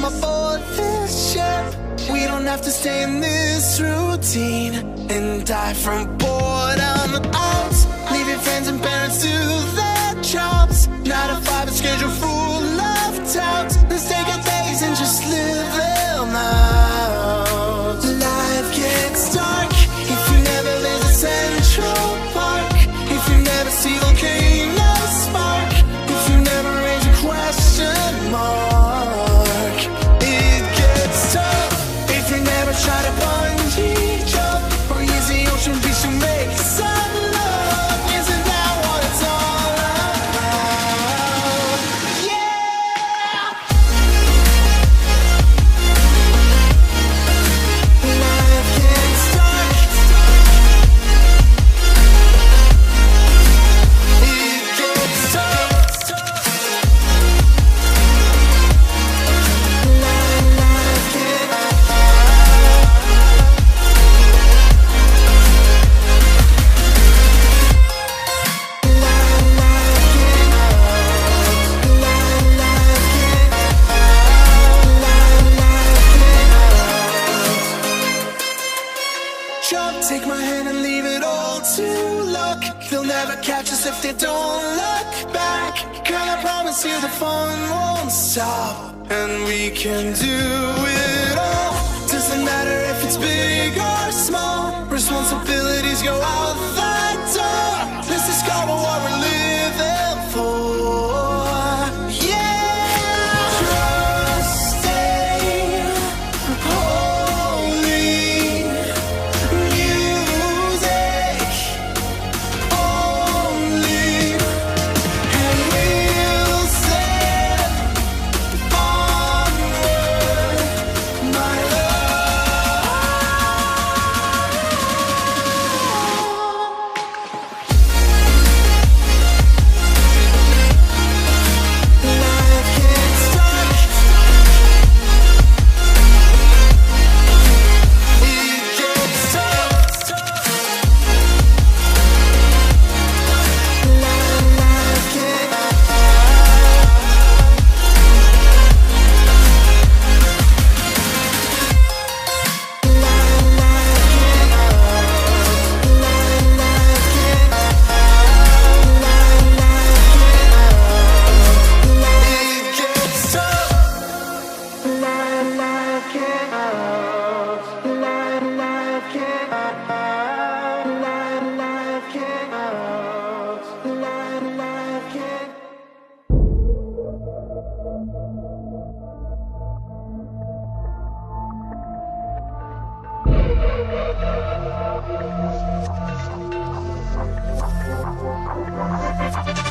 come aboard this ship. We don't have to stay in this routine and die from boredom. Out, leave your friends and parents to their jobs. 9 to 5, a schedule full of doubts. Let's take our days and just live them out. Life gets dark if you never live in Central Park. If you never see volcanoes spark. If you never raise a question mark. It gets tough if you never try to bungee jump or use the ocean beach to make some love. Isn't that what it's all about? Yeah! Life gets dark. It gets tough. Jump, take my hand and leave it all to luck. They'll never catch us if they don't look back. Girl, I promise you the fun won't stop, and we can do it all. Doesn't matter if it's big or small. Responsibilities go out the door. Let's discover what we're living for. Yeah! Trusting, holy music only, and we'll set onward, my love. Life gets dark. It gets tough. Life gets Thank you.